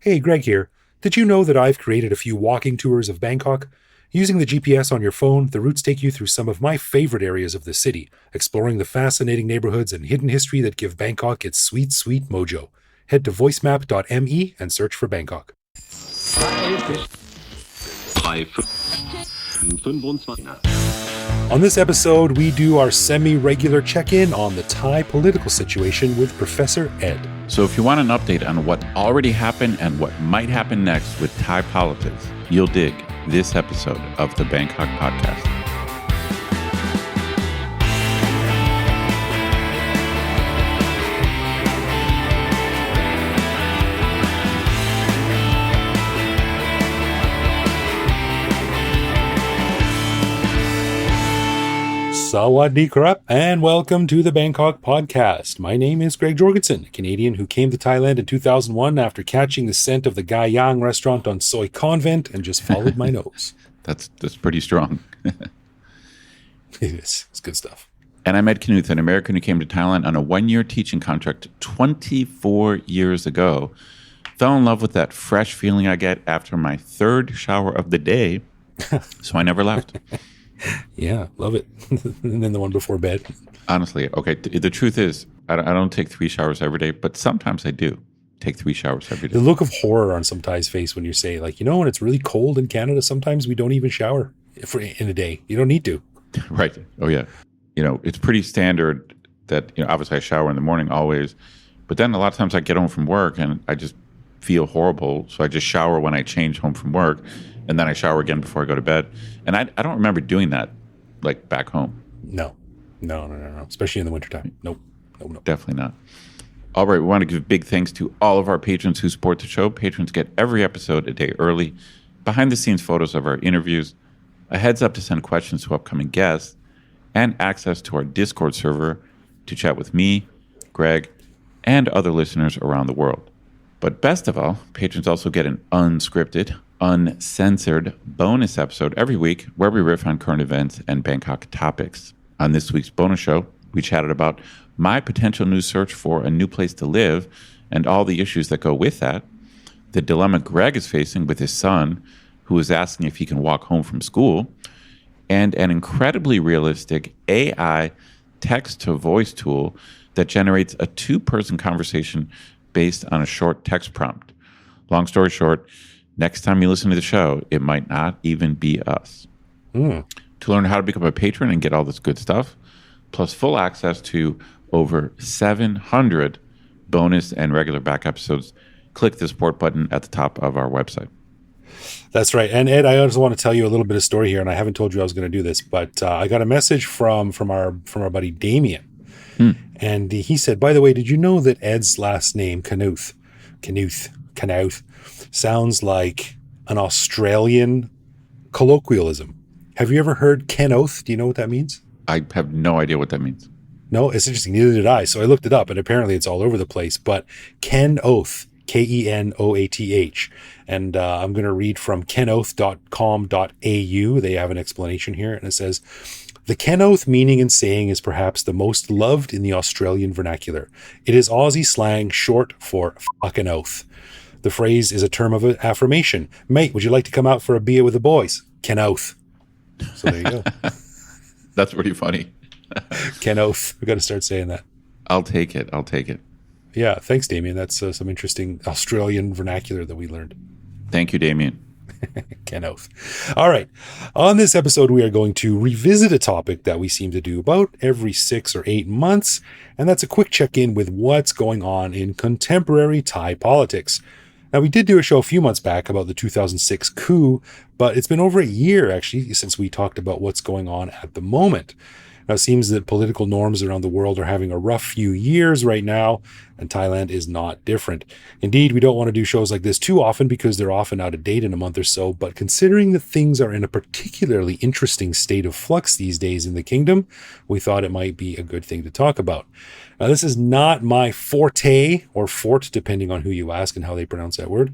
Hey, Greg here. Did you know that I've created a few walking tours of Bangkok? Using the GPS on your phone, the routes take you through some of my favorite areas of the city, exploring the fascinating neighborhoods and hidden history that give Bangkok its sweet, sweet mojo. Head to voicemap.me and search for Bangkok. On this episode, we do our semi-regular check-in on the Thai political situation with Professor Ed. So if you want an update on what already happened and what might happen next with Thai politics, you'll dig this episode of the Bangkok Podcast. Sawadee krap, and welcome to the Bangkok Podcast. My name is Greg Jorgensen, a Canadian who came to Thailand in 2001 after catching the scent of the Gai Yang restaurant on Soi Convent and just followed my nose. That's pretty strong. It is. It's good stuff. And I'm Ed Knuth, an American who came to Thailand on a one-year teaching contract 24 years ago. Fell in love with that fresh feeling I get after my third shower of the day, so I never left. Yeah, love it. And then the one before bed. Honestly, okay, the truth is, I don't take 3 showers every day, but sometimes I do take 3 showers every day. The look of horror on some Thai's face when you say, like, you know, when it's really cold in Canada, sometimes we don't even shower in a day. You don't need to. Right. Oh, yeah. You know, it's pretty standard that, you know, obviously I shower in the morning always, but then a lot of times I get home from work and I just feel horrible, so I just shower when I change home from work. And then I shower again before I go to bed. And I don't remember doing that, like, back home. No. Especially in the wintertime. Nope. Definitely not. All right, we want to give big thanks to all of our patrons who support the show. Patrons get every episode a day early, behind-the-scenes photos of our interviews, a heads-up to send questions to upcoming guests, and access to our Discord server to chat with me, Greg, and other listeners around the world. But best of all, patrons also get an unscripted, uncensored bonus episode every week where we riff on current events and Bangkok topics. On this week's bonus show, we chatted about my potential new search for a new place to live and all the issues that go with that, the dilemma Greg is facing with his son, who is asking if he can walk home from school, and an incredibly realistic AI text-to-voice tool that generates a 2-person conversation based on a short text prompt. Long story short, next time you listen to the show, it might not even be us. To learn how to become a patron and get all this good stuff, plus full access to over 700 bonus and regular back episodes, click the support button at the top of our website. That's right. And Ed, I also want to tell you a little bit of story here, and I haven't told you I was going to do this, but I got a message from our buddy Damien. And he said, by the way, did you know that Ed's last name, Knuth, sounds like an Australian colloquialism? Have you ever heard Kenoth? Do you know what that means? I have no idea what that means. No, it's interesting. Neither did I. So I looked it up, and apparently it's all over the place. But Kenoth, Kenoath. And I'm going to read from kenoth.com.au. They have an explanation here, and it says, the Kenoth meaning and saying is perhaps the most loved in the Australian vernacular. It is Aussie slang short for fucking oath. The phrase is a term of affirmation. Mate, would you like to come out for a beer with the boys? Kenoth. So there you go. That's pretty funny. Kenoth. We've got to start saying that. I'll take it. Yeah, thanks, Damien. That's some interesting Australian vernacular that we learned. Thank you, Damien. Kenoth. All right. On this episode, we are going to revisit a topic that we seem to do about every 6 or 8 months, and that's a quick check-in with what's going on in contemporary Thai politics. Now, we did do a show a few months back about the 2006 coup, but it's been over a year, actually, since we talked about what's going on at the moment. Now, it seems that political norms around the world are having a rough few years right now, and Thailand is not different. Indeed, we don't want to do shows like this too often because they're often out of date in a month or so, but considering that things are in a particularly interesting state of flux these days in the kingdom, we thought it might be a good thing to talk about. Now, this is not my forte, or fort, depending on who you ask and how they pronounce that word,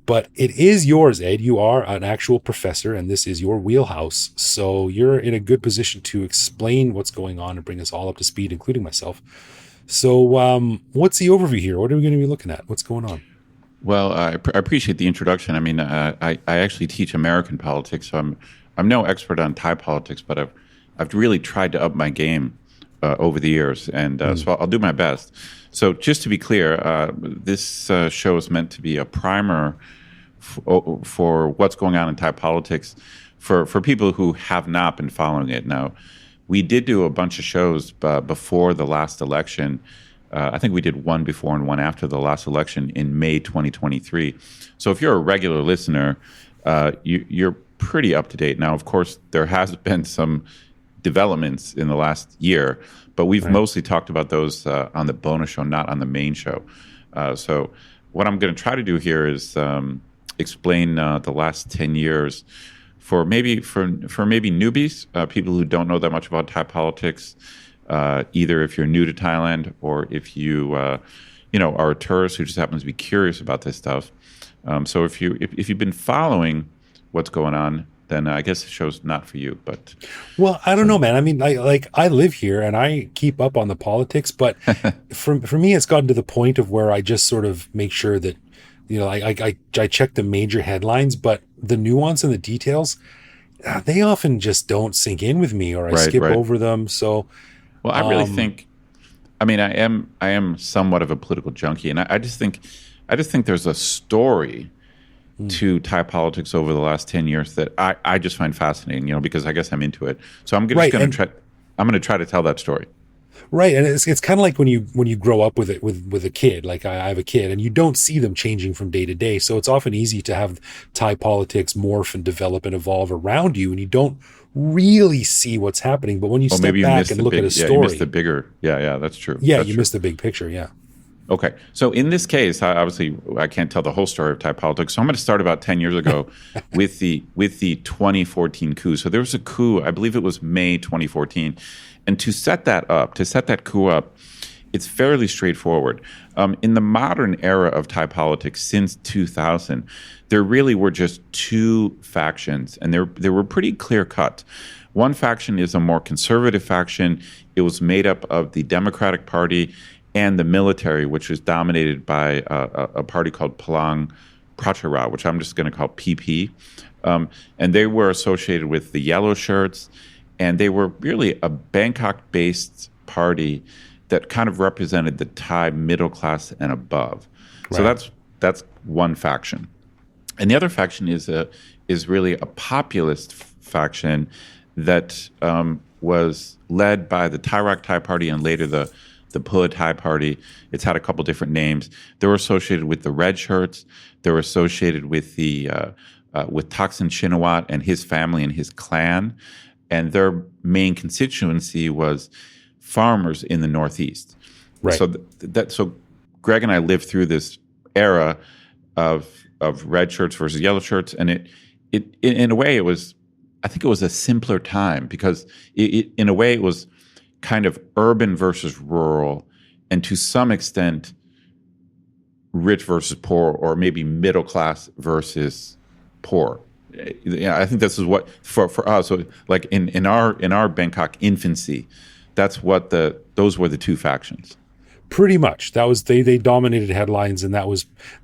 but it is yours, Ed. You are an actual professor, and this is your wheelhouse. So you're in a good position to explain what's going on and bring us all up to speed, including myself. So what's the overview here? What are we going to be looking at? What's going on? Well, I appreciate the introduction. I mean, I actually teach American politics, so I'm no expert on Thai politics, but I've really tried to up my game over the years, and so I'll do my best. So just to be clear, this show is meant to be a primer for what's going on in Thai politics for people who have not been following it. Now, we did do a bunch of shows before the last election. I think we did one before and one after the last election in May 2023. So if you're a regular listener, you're pretty up to date. Now, of course, there has been some developments in the last year, but we've mostly talked about those on the bonus show, not on the main show. So what I'm going to try to do here is explain the last 10 years for maybe newbies, people who don't know that much about Thai politics, either if you're new to Thailand or if you are a tourist who just happens to be curious about this stuff. So if you've been following what's going on, then I guess the show's not for you. But well, I don't know, man. I mean, I live here and I keep up on the politics, but for me, it's gotten to the point of where I just sort of make sure that, I check the major headlines, but the nuance and the details, they often just don't sink in with me, or I skip over them. So, well, I really think, I mean, I am somewhat of a political junkie, and I just think there's a story to Thai politics over the last 10 years that I just find fascinating, because I guess I'm into it. So I'm going to try to tell that story. Right, and it's kind of like when you grow up with it with a kid. Like I have a kid, and you don't see them changing from day to day. So it's often easy to have Thai politics morph and develop and evolve around you, and you don't really see what's happening. But when you step back and look at a story, you miss the bigger. Yeah, that's true. Yeah, that's you true. miss the big picture. Yeah. Okay, so in this case, obviously, I can't tell the whole story of Thai politics. So I'm going to start about 10 years ago with the 2014 coup. So there was a coup, I believe it was May 2014, and to set that coup up, it's fairly straightforward. In the modern era of Thai politics since 2000, there really were just two factions, and they were pretty clear cut. One faction is a more conservative faction. It was made up of the Democratic Party and the military, which was dominated by a party called Palang Prachara, which I'm just going to call PP. And they were associated with the yellow shirts, and they were really a Bangkok-based party that kind of represented the Thai middle class and above. Right. So that's one faction. And the other faction is really a populist faction that was led by the Thai Thai Party and later the Pheu Thai Party. It's had a couple different names. They were associated with the red shirts. They were associated with with Thaksin Shinawatra and his family and his clan. And their main constituency was farmers in the Northeast. Right. So Greg and I lived through this era of red shirts versus yellow shirts, and it in a way I think it was a simpler time because in a way it was kind of urban versus rural, and to some extent rich versus poor, or maybe middle class versus poor. Yeah, I think this is what for us. So like in our Bangkok infancy, that's what those were the two factions. Pretty much. That was they dominated headlines, and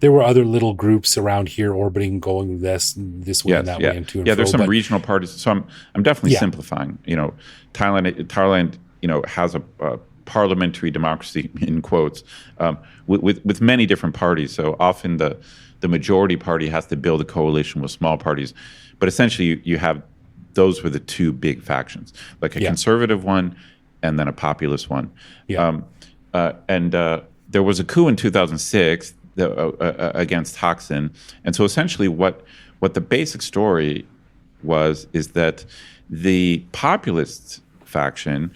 there were other little groups around here orbiting, going this way and that way and to and fro. There's some regional parties. So I'm definitely simplifying. Thailand has a parliamentary democracy in quotes with many different parties. So often the majority party has to build a coalition with small parties, but essentially you have those were the two big factions, like a conservative one and then a populist one. Yeah. And there was a coup in 2006 against Thaksin, and so essentially what the basic story is that the populist faction,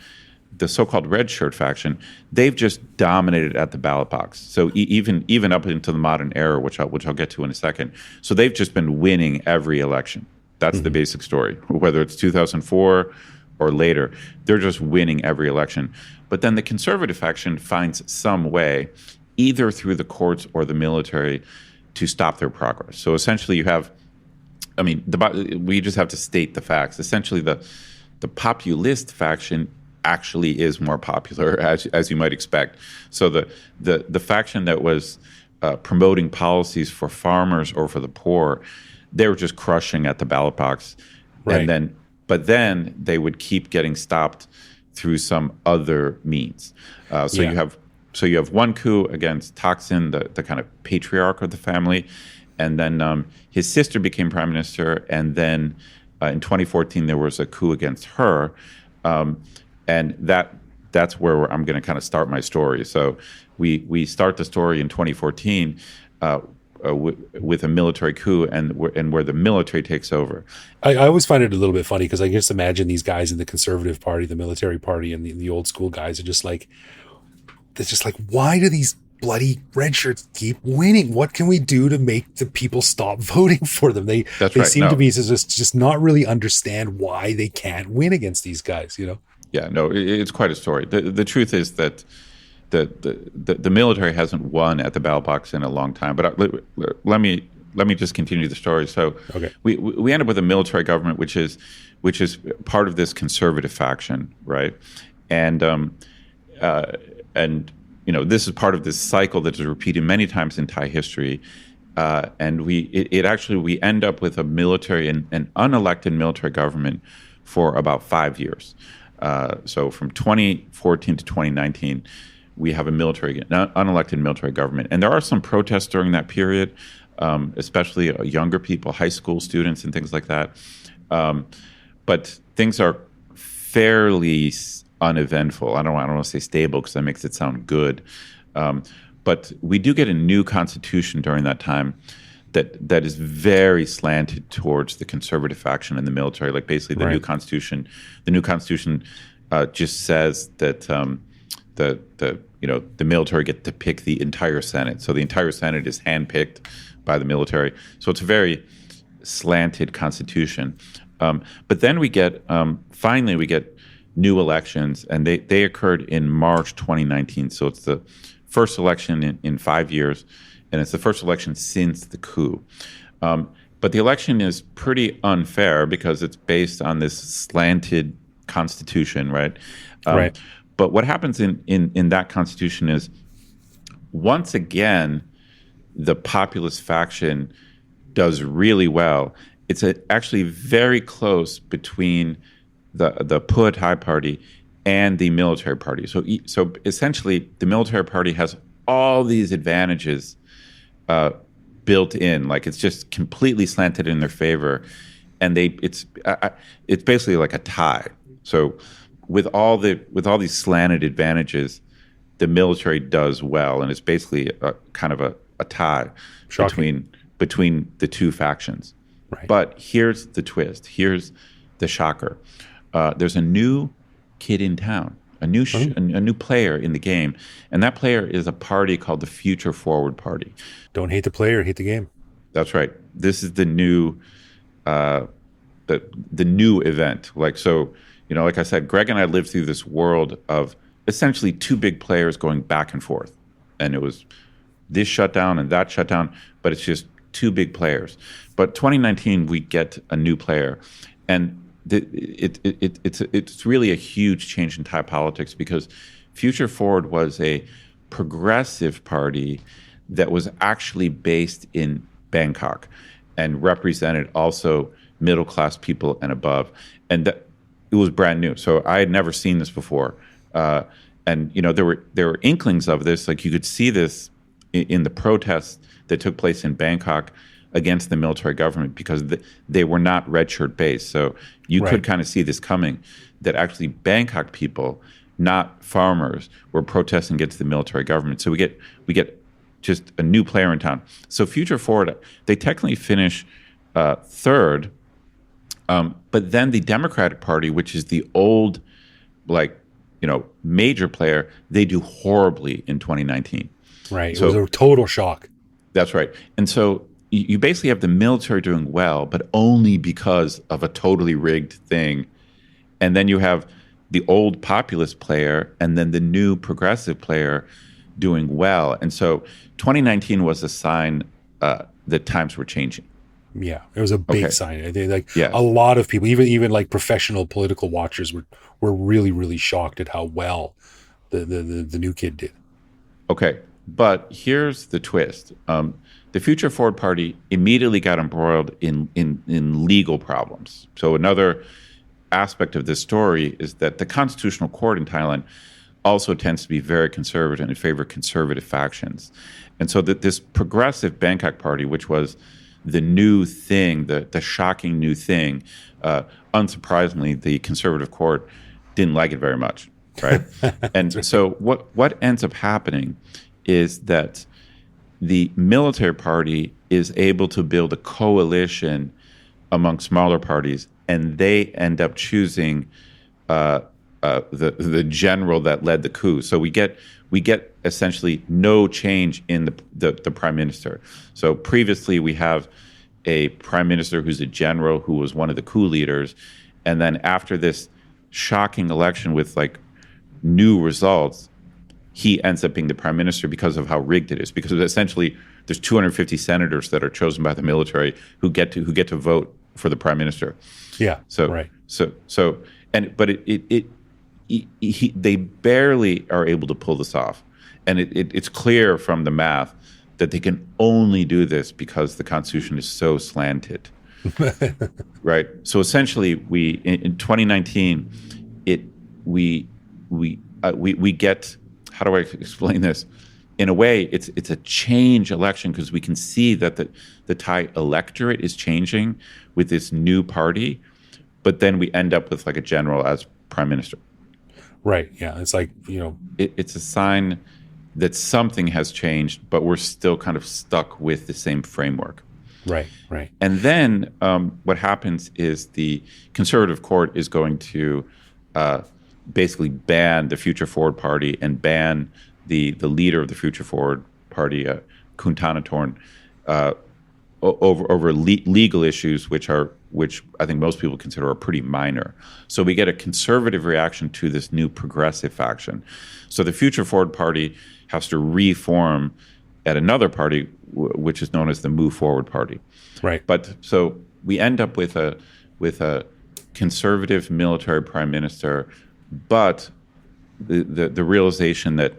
the so-called red shirt faction, they've just dominated at the ballot box. So even up into the modern era, which I'll get to in a second. So they've just been winning every election. That's the basic story. Whether it's 2004 or later, they're just winning every election. But then the conservative faction finds some way, either through the courts or the military, to stop their progress. So essentially, we just have to state the facts. Essentially, the populist faction actually is more popular, as you might expect. So the faction that was promoting policies for farmers or for the poor, they were just crushing at the ballot box. Right. But then they would keep getting stopped through some other means. So you have one coup against Thaksin, the kind of patriarch of the family, and then his sister became prime minister, and then in 2014 there was a coup against her, and that's where I'm going to kind of start my story. So we start the story in 2014 with a military coup, and where the military takes over. I always find it a little bit funny because I just imagine these guys in the conservative party, the military party, and the old school guys are just like, it's just like, why do these bloody red shirts keep winning? What can we do to make the people stop voting for them? They seem to be just not really understand why they can't win against these guys, you know? Yeah, no, it's quite a story. The truth is that the military hasn't won at the ballot box in a long time. But let me just continue the story. So okay. we end up with a military government, which is part of this conservative faction, right? And this is part of this cycle that is repeated many times in Thai history. And we end up with a military and an unelected military government for about 5 years. So from 2014 to 2019, we have unelected military government. And there are some protests during that period, especially younger people, high school students and things like that. But things are fairly uneventful. I don't want to say stable because that makes it sound good. But we do get a new constitution during that time that is very slanted towards the conservative faction in the military. Like basically the new constitution just says that the military get to pick the entire Senate. So the entire Senate is handpicked by the military. So it's a very slanted constitution. But then finally we get new elections, and they occurred in March 2019. So it's the first election in 5 years, and it's the first election since the coup. But the election is pretty unfair because it's based on this slanted constitution, right? Right. But what happens in that constitution is, once again, the populist faction does really well. It's actually very close between the Pheu Thai party and the military party. So essentially, the military party has all these advantages built in, like it's just completely slanted in their favor, and it's basically like a tie. So with all these slanted advantages, the military does well, and it's basically kind of a tie between the two factions. Right. But here's the twist. Here's the shocker. There's a new kid in town, a new player in the game, and that player is a party called the Future Forward Party. Don't hate the player, hate the game. That's right. This is the new new event. Like I said, Greg and I lived through this world of essentially two big players going back and forth, and it was this shutdown and that shutdown, but it's just two big players. But 2019, we get a new player, and it's really a huge change in Thai politics, because Future Forward was a progressive party that was actually based in Bangkok and represented also middle-class people and above. And it was brand new. So I had never seen this before. And there were inklings of this. Like you could see this in the protests that took place in Bangkok against the military government, because they were not red shirt based. So you could kind of see this coming, that actually Bangkok people, not farmers, were protesting against the military government. So we get just a new player in town. So Future Forward, they technically finish third, but then the Democratic Party, which is the old, major player, they do horribly in 2019. Right. So it was a total shock. That's right. And so you basically have the military doing well, but only because of a totally rigged thing. And then you have the old populist player and then the new progressive player doing well. And so 2019 was a sign that times were changing. Yeah, it was a big sign. I think a lot of people, even like professional political watchers, were really, really shocked at how well the new kid did. Okay. But here's the twist. The Future Forward Party immediately got embroiled in legal problems. So another aspect of this story is that the Constitutional Court in Thailand also tends to be very conservative and in favor of conservative factions. And so that this progressive Bangkok Party, which was the new thing, the shocking new thing, unsurprisingly, the conservative court didn't like it very much, right? And so what ends up happening is that the military party is able to build a coalition among smaller parties, and they end up choosing the general that led the coup. So we get essentially no change in the prime minister. So previously we have a prime minister who's a general who was one of the coup leaders, and then after this shocking election with like new results, he ends up being the prime minister because of how rigged it is. Because essentially, there's 250 senators that are chosen by the military who get to vote for the prime minister. Yeah. So right. They barely are able to pull this off, and it's clear from the math that they can only do this because the Constitution is so slanted. Right. So essentially, in 2019, we get. How do I explain this? In a way, it's a change election because we can see that the Thai electorate is changing with this new party, but then we end up with like a general as prime minister. Right. Yeah. It's like, it's a sign that something has changed, but we're still kind of stuck with the same framework. Right. Right. And then what happens is the conservative court is going to basically ban the Future Forward Party and ban the leader of the Future Forward Party, Kuntanatorn, over legal issues, which I think most people consider are pretty minor. So we get a conservative reaction to this new progressive faction. So the Future Forward Party has to reform at another party, which is known as the Move Forward Party. Right. But so we end up with a conservative military prime minister, but the realization that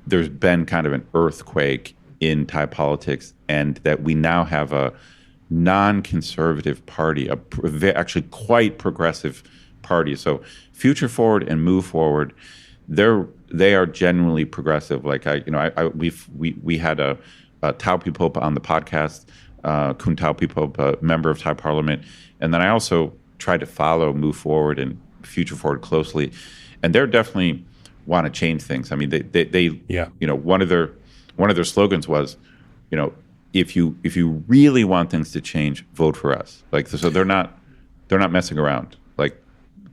there's been kind of an earthquake in Thai politics, and that we now have a non-conservative party, actually quite progressive party. So Future Forward and Move Forward, they are genuinely progressive. Like we had a Taupipop on the podcast, Kun Taupipop, a member of Thai Parliament, and then I also tried to follow Move Forward and Future Forward closely, and they're definitely want to change things. I mean, they one of their slogans was, if you really want things to change, vote for us. Like, so they're not messing around. Like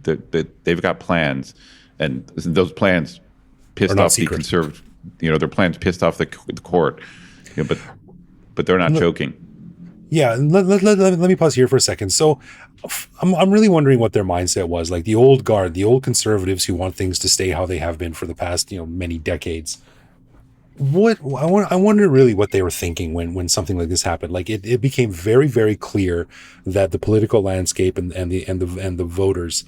they've got plans, and those plans pissed off the conservative. Their plans pissed off the court. But they're not joking. Yeah, let me pause here for a second. So I'm really wondering what their mindset was. Like the old guard, the old conservatives who want things to stay how they have been for the past, many decades. I wonder really what they were thinking when something like this happened. Like it became very, very clear that the political landscape and the voters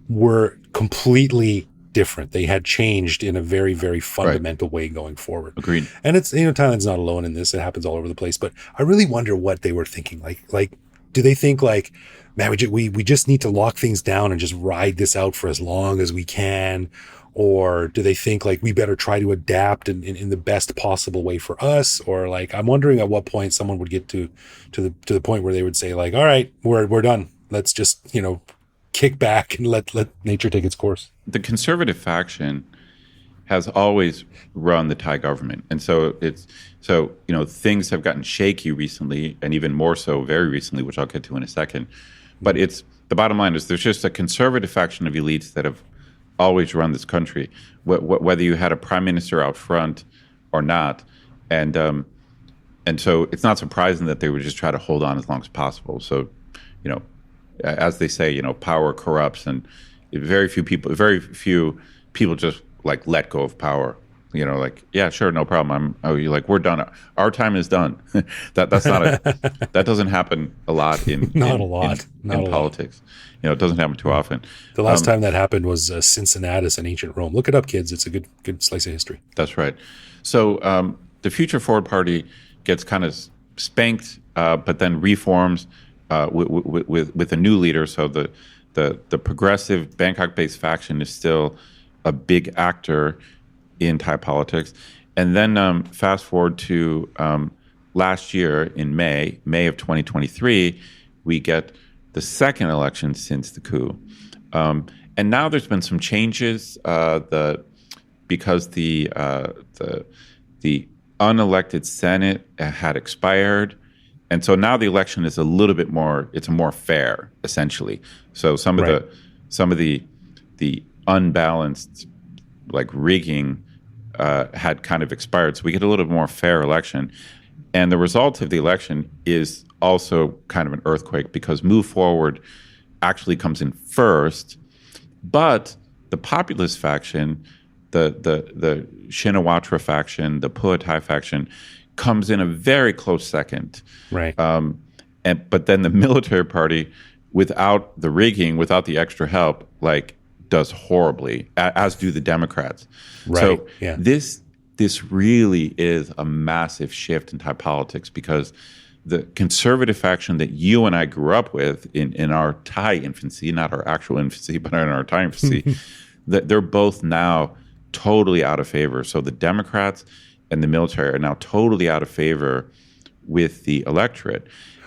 were completely different. They had changed in a very, very fundamental way going forward. Agreed. And it's, Thailand's not alone in this. It happens all over the place. But I really wonder what they were thinking. Like, do they think like, man, we just need to lock things down and just ride this out for as long as we can? Or do they think like we better try to adapt in the best possible way for us? Or like, I'm wondering at what point someone would get to the point where they would say like, all right, we're done. Let's just, kick back and let nature take its course. The conservative faction has always run the Thai government. And so things have gotten shaky recently, and even more so very recently, which I'll get to in a second. But the bottom line is there's just a conservative faction of elites that have always run this country, whether you had a prime minister out front or not. And so it's not surprising that they would just try to hold on as long as possible. So, as they say, power corrupts, and very few people just like let go of power. Like, yeah, sure, no problem. You're like, we're done. Our time is done. That's not that doesn't happen a lot in politics. It doesn't happen too often. The last time that happened was Cincinnatus in ancient Rome. Look it up, kids. It's a good slice of history. That's right. So the Future Forward Party gets kind of spanked, but then reforms with a new leader. So the progressive Bangkok-based faction is still a big actor in Thai politics. And then fast forward to last year in May of 2023, we get the second election since the coup. And now there's been some changes because the unelected Senate had expired. And so now the election is a little bit more, it's more fair, essentially. So some of the unbalanced, like rigging, had kind of expired. So we get a little bit more fair election. And the result of the election is also kind of an earthquake because Move Forward actually comes in first, but the populist faction, the Shinawatra faction, the Thai faction, comes in a very close second. Right. But then the military party, without the rigging, without the extra help, like does horribly, as do the Democrats. Right. So yeah. this really is a massive shift in Thai politics because the conservative faction that you and I grew up with in our Thai infancy, not our actual infancy, but in our Thai infancy, that they're both now totally out of favor. So the Democrats and the military are now totally out of favor with the electorate.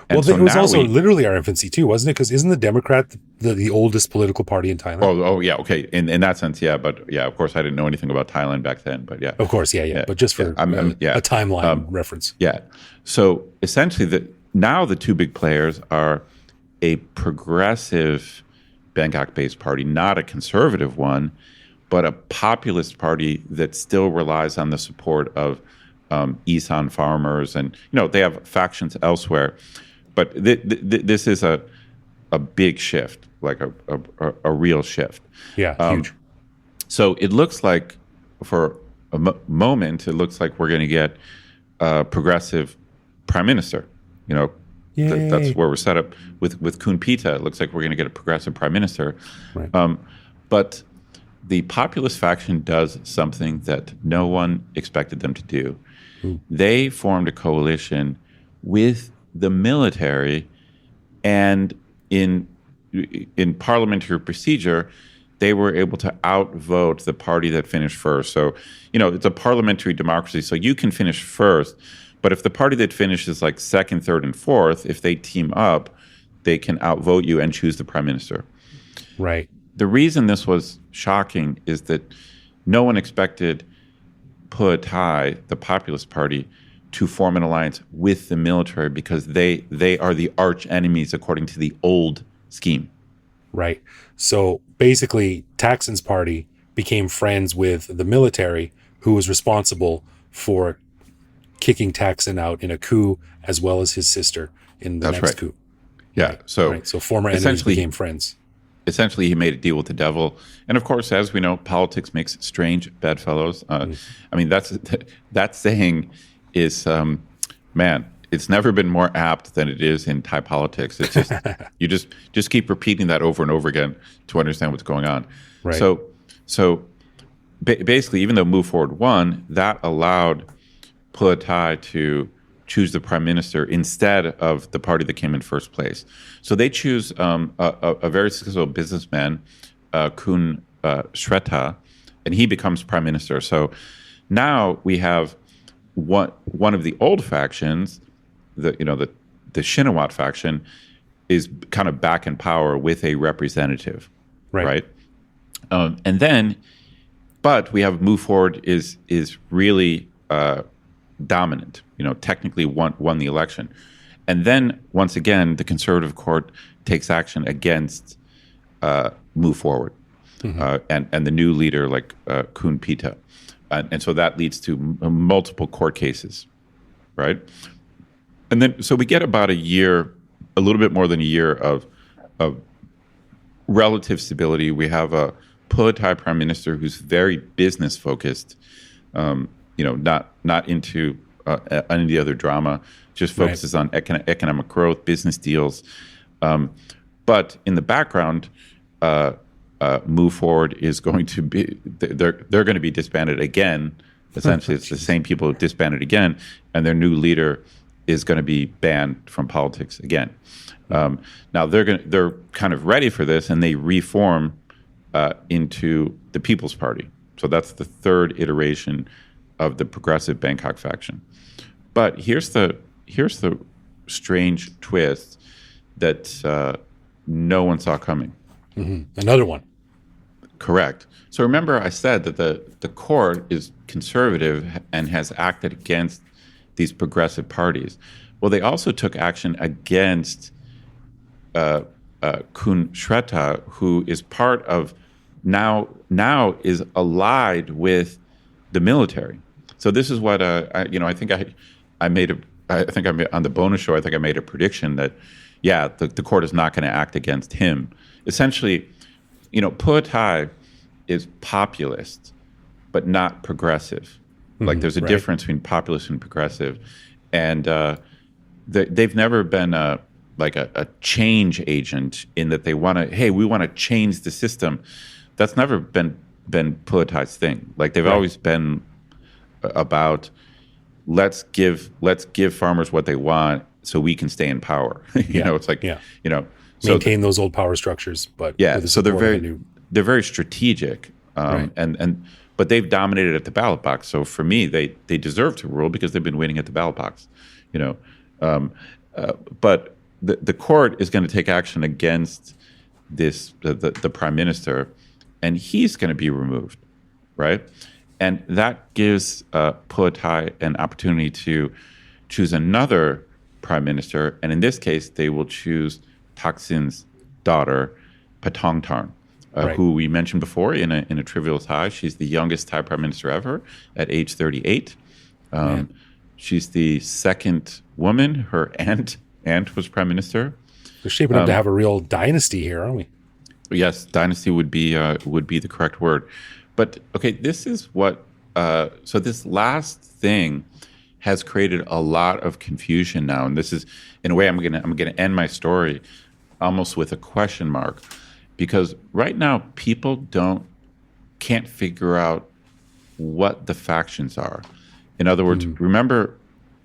And well, so it was now also literally our infancy too, wasn't it? Because isn't the Democrat the oldest political party in Thailand? Oh, yeah, okay. In that sense, yeah. But yeah, of course, I didn't know anything about Thailand back then. But yeah, of course, yeah. But just for a timeline reference. Yeah. So essentially, now the two big players are a progressive Bangkok-based party, not a conservative one, but a populist party that still relies on the support of Isan farmers, and they have factions elsewhere. But this is a big shift, like a real shift. Yeah, huge. So it looks like, for a moment, it looks like we're going to get a progressive prime minister. That's where we're set up with Kun Pita. It looks like we're going to get a progressive prime minister. Right. But the populist faction does something that no one expected them to do. They formed a coalition with the military, and in parliamentary procedure, they were able to outvote the party that finished first. So, it's a parliamentary democracy, so you can finish first, but if the party that finishes like second, third, and fourth, if they team up, they can outvote you and choose the prime minister. Right. The reason this was shocking is that no one expected Thai, the populist party, to form an alliance with the military because they are the arch enemies according to the old scheme. Right. So basically, Thaksin's party became friends with the military, who was responsible for kicking Thaksin out in a coup, as well as his sister in the next coup. Yeah. So former enemies became friends. Essentially, he made a deal with the devil. And of course, as we know, politics makes strange bedfellows. I mean, that saying is, it's never been more apt than it is in Thai politics. It's just, you just keep repeating that over and over again to understand what's going on. Right. So basically, even though Move Forward won, that allowed Thai to choose the prime minister instead of the party that came in first place. So they choose a very successful businessman, Kun Shreta, and he becomes prime minister. So now we have one of the old factions, the Shinawatra faction, is kind of back in power with a representative, right? But we have Move Forward is really dominant. Technically won the election, and then once again the conservative court takes action against Move Forward, and the new leader like Kun Pita, and so that leads to multiple court cases, right? And then so we get about a little bit more than a year of relative stability. We have a Thai prime minister who's very business focused, not into any of the other drama, just focuses on economic growth, business deals. But in the background, Move Forward is going to be, they're going to be disbanded again Essentially, it's the same people who disbanded again, and their new leader is going to be banned from politics again. Now they're kind of ready for this, and they reform into the People's Party. So that's the third iteration of the progressive Bangkok faction. But here's the strange twist that no one saw coming. Another one. Correct. So remember, I said that the court is conservative and has acted against these progressive parties. Well, they also took action against Khun Shreta, who is part of now is allied with the military. So this is what I think I made on the bonus show. I think I made a prediction that the court is not going to act against him. Essentially, Pheu Thai is populist, but not progressive. Like there's a difference between populist and progressive, and they've never been a change agent in that we want to change the system. That's never been Pheu Thai's thing. Like they've always been about let's give farmers what they want so we can stay in power. It's like maintain those old power structures, but so they're very strategic, but they've dominated at the ballot box. So for me, they deserve to rule because they've been winning at the ballot box. But the court is going to take action against the prime minister, and he's going to be removed, right? And that gives Pheu Thai an opportunity to choose another prime minister, and in this case, they will choose Thaksin's daughter, Pattongtarn, who we mentioned before in a trivial Thai. She's the youngest Thai prime minister ever at age 38. She's the second woman. Her aunt was prime minister. We're shaping up to have a real dynasty here, aren't we? Yes, dynasty would be the correct word. But okay, this is what. So this last thing has created a lot of confusion now, and this is, in a way, I'm gonna end my story almost with a question mark, because right now people can't figure out what the factions are. In other words, remember,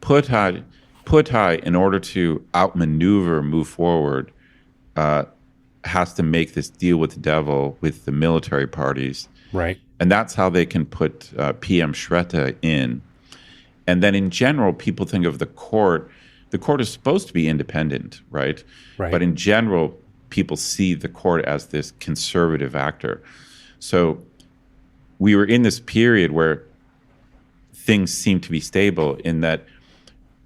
Pheu Thai, in order to outmaneuver, move forward, has to make this deal with the devil with the military parties. Right. And that's how they can put PM Shreta in. And then in general, people think of the court. The court is supposed to be independent, right? But in general, people see the court as this conservative actor. So we were in this period where things seemed to be stable in that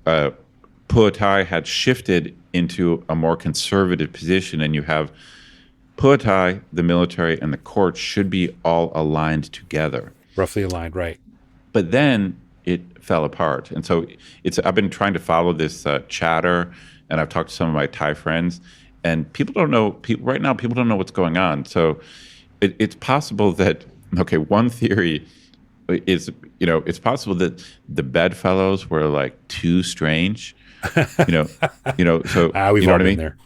Pheu Thai had shifted into a more conservative position, and you have Pheu Thai, the military, and the court should be all aligned together. Roughly aligned, right. But then it fell apart. And so I've been trying to follow this chatter, and I've talked to some of my Thai friends, and people don't know, right now people don't know what's going on. So it's possible that, one theory is, it's possible that the bedfellows were like too strange, so we've all been there.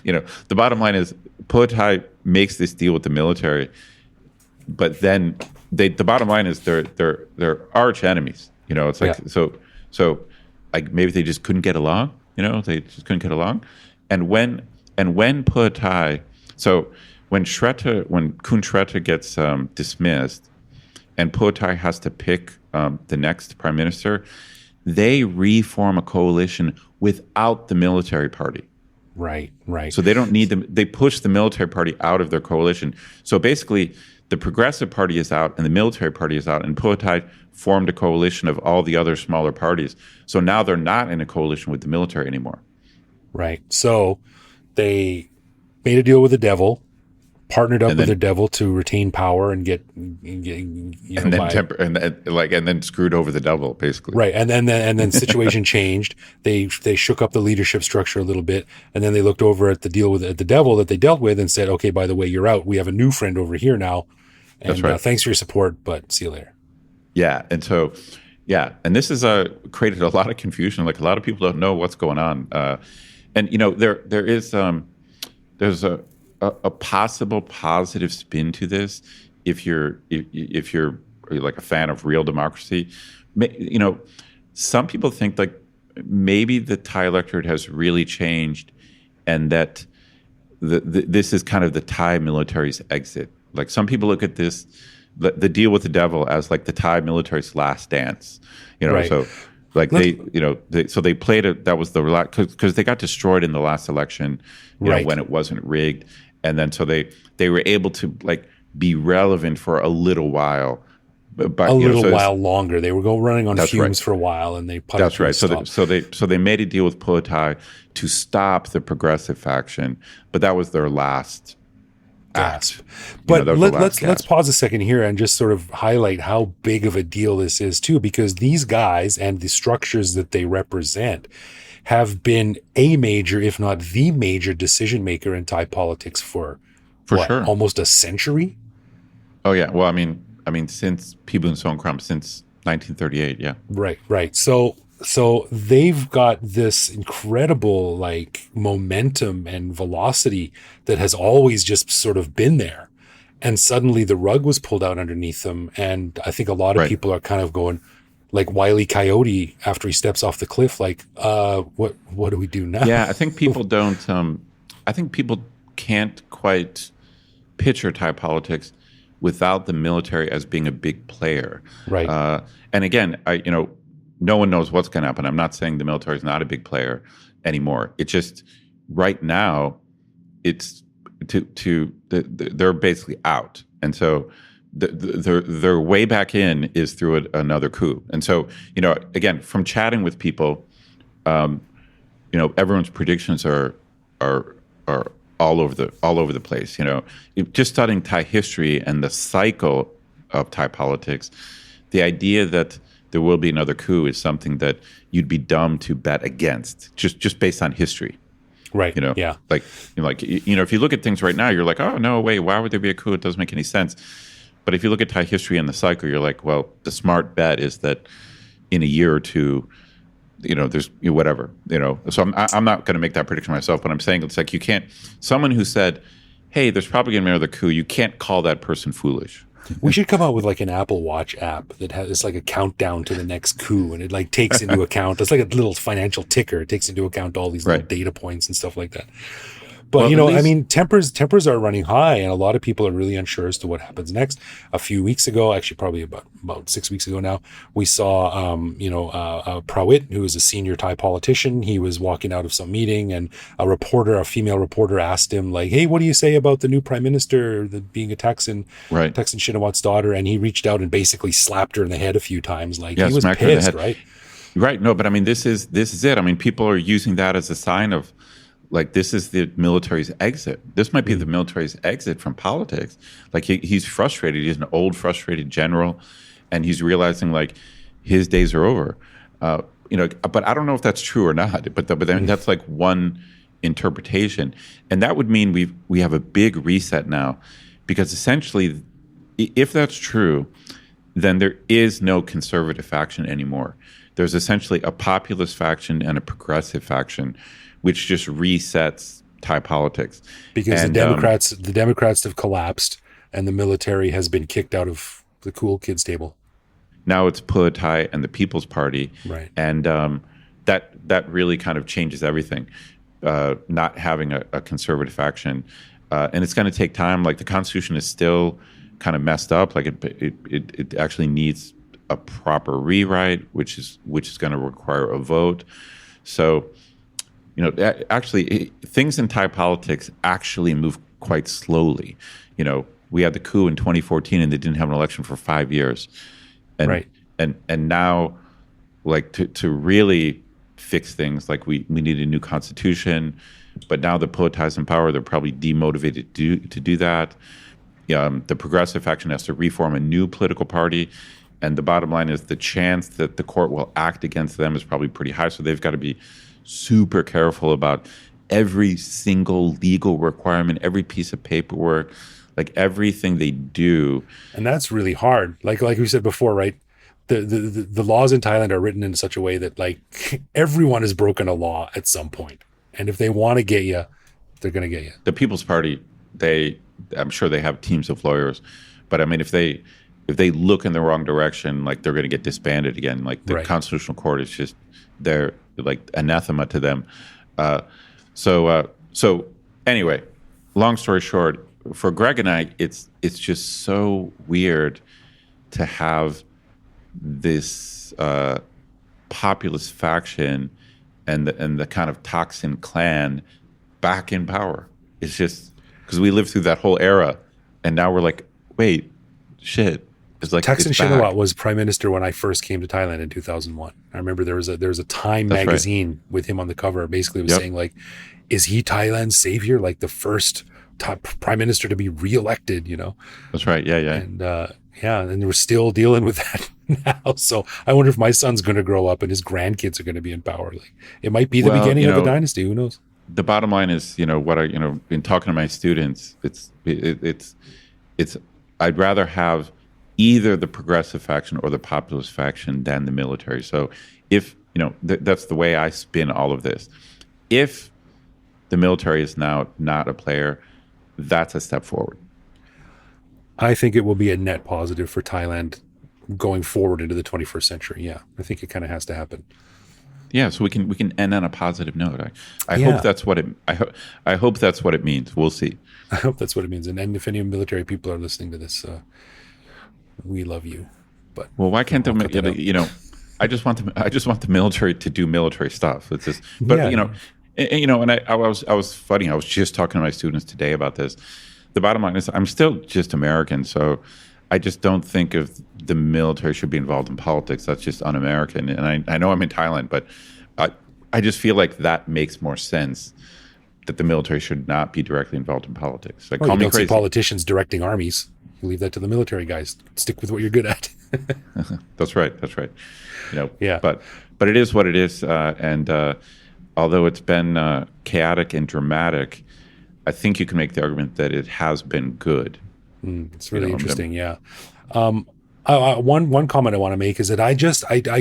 The bottom line is Pheu Thai makes this deal with the military, but then the bottom line is they're arch enemies. It's like so like maybe they just couldn't get along. They just couldn't get along, and when Pheu Thai, so when Khun Shreta gets dismissed, and Pheu Thai has to pick the next prime minister, they reform a coalition without the military party. Right. So they don't need them. They push the military party out of their coalition. So basically, the Progressive Party is out and the military party is out, and Pheu Thai formed a coalition of all the other smaller parties. So now they're not in a coalition with the military anymore. Right. So they made a deal with the devil, partnered up with the devil to retain power and get and then screwed over the devil, basically. Right. And then situation changed. They shook up the leadership structure a little bit, and then they looked over at the deal with the devil that they dealt with and said, okay, by the way, you're out. We have a new friend over here now. And that's right. Thanks for your support, but see you later. Yeah. And so, and this has created a lot of confusion. Like a lot of people don't know what's going on. There is there's a possible positive spin to this if you're like a fan of real democracy, you know, some people think like maybe the Thai electorate has really changed, and that this is kind of the Thai military's exit. Like some people look at this, the deal with the devil, as like the Thai military's last dance. You know, Right. so like they played it. That was the because they got destroyed in the last election, you know, when it wasn't rigged, and then so they were able to like be relevant for a little while. But, a little while longer. They were running on fumes right. for a while, and they that's right. So they made a deal with Thai to stop the progressive faction, but that was their last gasp. But let's pause a second here and just sort of highlight how big of a deal this is too, because these guys and the structures that they represent have been a major, if not the major, decision maker in Thai politics for sure, almost a century. Oh yeah. Well, I mean, since Pibun Songkram, since 1938, yeah. Right. So they've got this incredible like momentum and velocity that has always just sort of been there. And suddenly the rug was pulled out underneath them. And I think a lot of people are kind of going like Wile E. Coyote after he steps off the cliff, like, what do we do now? Yeah, I think people don't, I think people can't quite picture Thai politics without the military as being a big player. Right. And again, no one knows what's going to happen. I'm not saying the military is not a big player anymore. It's just right now, it's they're basically out. And so their way back in is through another coup. And so, again, from chatting with people, everyone's predictions are all over the place. Just studying Thai history and the cycle of Thai politics, the idea that there will be another coup is something that you'd be dumb to bet against, just based on history. Right. Yeah. If you look at things right now, you're like, oh no, wait, why would there be a coup? It doesn't make any sense. But if you look at Thai history and the cycle, you're like, well, the smart bet is that in a year or two, there's whatever, So I'm not going to make that prediction myself, but I'm saying it's like you can't. Someone who said, "Hey, there's probably going to be another coup," you can't call that person foolish. We should come out with like an Apple Watch app that has it's like a countdown to the next coup, and it like takes into account. It's like a little financial ticker. It takes into account all these little data points and stuff like that. But tempers are running high, and a lot of people are really unsure as to what happens next. A few weeks ago, actually probably about 6 weeks ago now, we saw Prawit, who is a senior Thai politician. He was walking out of some meeting, and a female reporter asked him like, "Hey, what do you say about the new prime minister being a Thaksin Shinawatra's daughter?" And he reached out and basically slapped her in the head a few times. Like he was pissed, right? Right. No, but I mean, this is it. I mean, people are using that as a sign of, like, this is the military's exit. This might be the military's exit from politics. Like he's frustrated. He's an old, frustrated general, and he's realizing like his days are over. But I don't know if that's true or not. But then that's like one interpretation, and that would mean we have a big reset now, because essentially, if that's true, then there is no conservative faction anymore. There's essentially a populist faction and a progressive faction, which just resets Thai politics. Because the Democrats have collapsed, and the military has been kicked out of the cool kids table. Now it's Thai and the People's Party, right? And that really kind of changes everything. Not having a conservative faction, and it's going to take time. Like the Constitution is still kind of messed up. Like it actually needs a proper rewrite, which is going to require a vote. So, actually, things in Thai politics actually move quite slowly. We had the coup in 2014, and they didn't have an election for 5 years. And, and now, like to really fix things, like we need a new constitution. But now the Thai's in power, they're probably demotivated to do that. The progressive faction has to reform a new political party. And the bottom line is the chance that the court will act against them is probably pretty high. So they've got to be super careful about every single legal requirement, every piece of paperwork, like everything they do. And that's really hard. Like we said before, right? The laws in Thailand are written in such a way that like everyone has broken a law at some point. And if they want to get you, they're going to get you. The People's Party, I'm sure they have teams of lawyers, But I mean, if they look in the wrong direction, like they're going to get disbanded again. Like the Right. Constitutional Court is just they're like anathema to them. So anyway, long story short, for Greg and I, it's just so weird to have this populist faction and the kind of Thaksin clan back in power. It's just because we lived through that whole era, and now we're like, wait, shit. It's like Thaksin it's back. Shinawatra was prime minister when I first came to Thailand in 2001. I remember there was a Time That's magazine with him on the cover. Basically, it was saying like, is he Thailand's savior? Like the first top prime minister to be reelected, you know? That's right. Yeah. And we're still dealing with that now. So I wonder if my son's going to grow up and his grandkids are going to be in power. Like it might be the beginning of a dynasty. Who knows? The bottom line is, in talking to my students, it's I'd rather have either the progressive faction or the populist faction than the military. So if, that's the way I spin all of this. If the military is now not a player, that's a step forward. I think it will be a net positive for Thailand going forward into the 21st century. Yeah, I think it kind of has to happen. Yeah, so we can end on a positive note. I hope that's what it. I hope that's what it means. We'll see. I hope that's what it means. And if any military people are listening to this, we love you. But why can't the I just want the military to do military stuff. It's just, but and I was funny. I was just talking to my students today about this. The bottom line is I'm still just American, so I just don't think of the military should be involved in politics. That's just un-American. And I know I'm in Thailand, but I just feel like that makes more sense, that the military should not be directly involved in politics. Like, call me crazy. See politicians directing armies. You leave that to the military guys. Stick with what you're good at. That's right. But it is what it is. And although it's been chaotic and dramatic, I think you can make the argument that it has been good. It's really interesting. Yeah. One comment I want to make is that I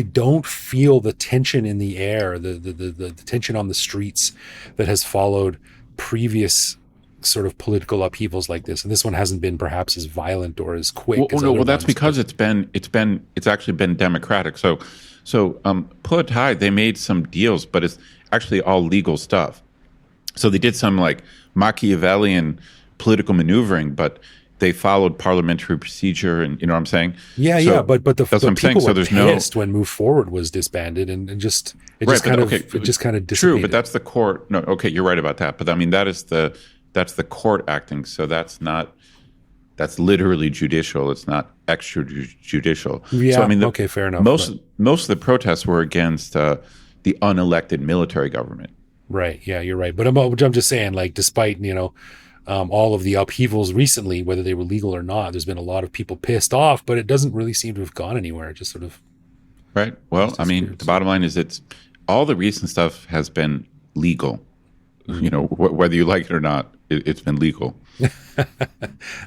don't feel the tension in the air, the tension on the streets that has followed previous sort of political upheavals like this. And this one hasn't been perhaps as violent or as quick. Well, that's because it's actually been democratic. So Thai, they made some deals, but it's actually all legal stuff. So they did some like Machiavellian political maneuvering, but they followed parliamentary procedure, and you know what I'm saying? Yeah. But the people were pissed when Move Forward was disbanded, and it just kind of dissipated. True, but that's the court. No, okay, you're right about that. But I mean, that's the court acting. So that's literally judicial. It's not extrajudicial. Yeah. So, I mean, okay, fair enough. Most of the protests were against the unelected military government. Right. Yeah, you're right. But I'm just saying, like, despite, all of the upheavals recently, whether they were legal or not, there's been a lot of people pissed off, but it doesn't really seem to have gone anywhere. It just sort of. Right. Well, I mean, the bottom line is all the recent stuff has been legal. Whether you like it or not, it's been legal.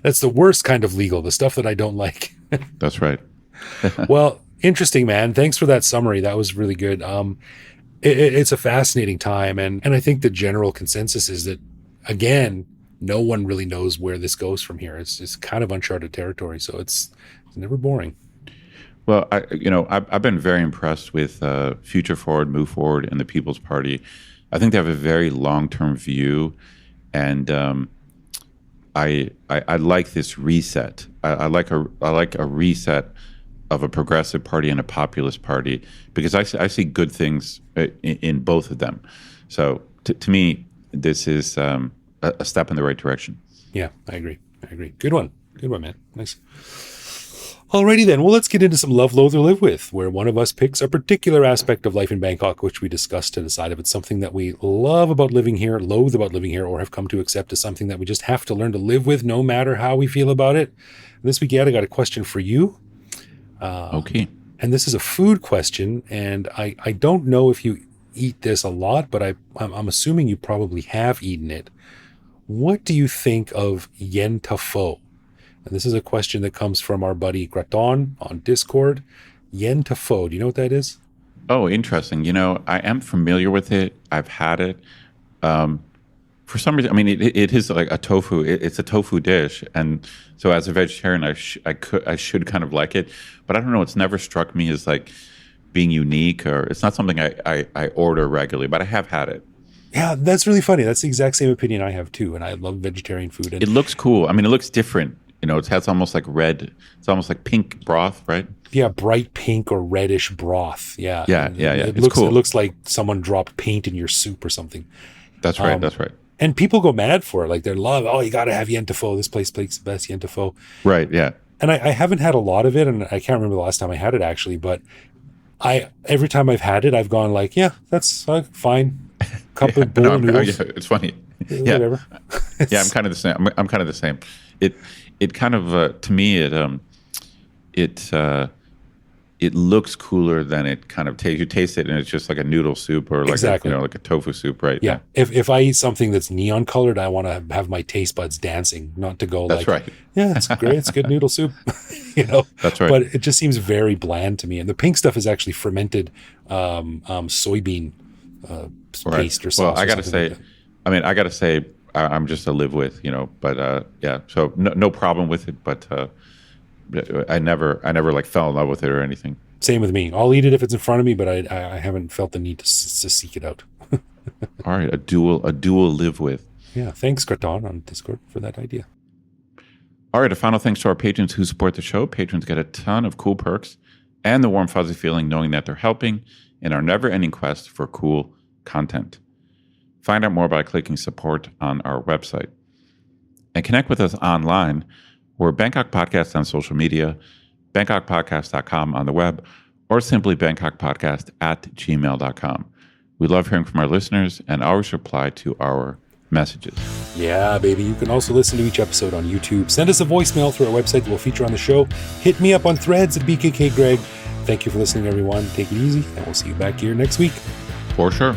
That's the worst kind of legal, the stuff that I don't like. That's right. Well, interesting, man. Thanks for that summary. That was really good. It's a fascinating time. And I think the general consensus is that, again, no one really knows where this goes from here. It's kind of uncharted territory. So it's never boring. Well, I've been very impressed with Future Forward, Move Forward, and the People's Party. I think they have a very long-term view, and I like this reset. I like a reset of a progressive party and a populist party, because I see good things in both of them. So to me, this is a step in the right direction. Yeah, I agree. Good one, man. Nice. Alrighty then. Well, let's get into some love, loathe, or live with, where one of us picks a particular aspect of life in Bangkok, which we discuss to decide if it's something that we love about living here, loathe about living here, or have come to accept as something that we just have to learn to live with, no matter how we feel about it. This week, I got a question for you. Okay. And this is a food question, and I don't know if you eat this a lot, but I'm assuming you probably have eaten it. What do you think of yen pho? And this is a question that comes from our buddy Graton on Discord. Yen pho, do you know what that is? Oh, interesting. I am familiar with it. I've had it. For some reason, I mean, it is like a tofu. It's a tofu dish, and so as a vegetarian, I should kind of like it, but I don't know. It's never struck me as like being unique, or it's not something I order regularly. But I have had it. Yeah, that's really funny. That's the exact same opinion I have too, and I love vegetarian food. And it looks cool. I mean, it looks different. You know, it has almost like red. It's almost like pink broth, right? Yeah, bright pink or reddish broth. Yeah, yeah. It It's looks cool. It looks like someone dropped paint in your soup or something. That's right. That's right. And people go mad for it. Like they love, oh, you got to have yentafo. This place makes the best yentafo. Right. Yeah. And I haven't had a lot of it, and I can't remember the last time I had it actually. But every time I've had it, I've gone like, yeah, that's fine. Cup of bowl of noodles. Yeah, it's funny. Whatever. Yeah, I'm kind of the same. I'm kind of the same. It kind of to me it looks cooler than it kind of tastes. You taste it and it's just like a noodle soup or like Exactly. like a tofu soup, right? Yeah. If I eat something that's neon colored, I want to have my taste buds dancing, not to go That's like, right. yeah, it's great. It's good noodle soup, That's right. But it just seems very bland to me. And the pink stuff is actually fermented soybean paste or something. Well, I got to say, I'm just to live with, but yeah, so no problem with it, but I never like fell in love with it or anything. Same with me. I'll eat it if it's in front of me, but I haven't felt the need to seek it out. All right, a dual live with. Yeah, thanks, Kraton on Discord for that idea. All right, a final thanks to our patrons who support the show. Patrons get a ton of cool perks and the warm, fuzzy feeling knowing that they're helping in our never-ending quest for cool content. Find out more by clicking support on our website. And connect with us online. We're Bangkok Podcast on social media, bangkokpodcast.com on the web, or simply bangkokpodcast@gmail.com. We love hearing from our listeners and always reply to our messages. Yeah, baby. You can also listen to each episode on YouTube. Send us a voicemail through our website that we'll feature on the show. Hit me up on Threads at BKK Greg. Thank you for listening, everyone. Take it easy, and we'll see you back here next week. For sure.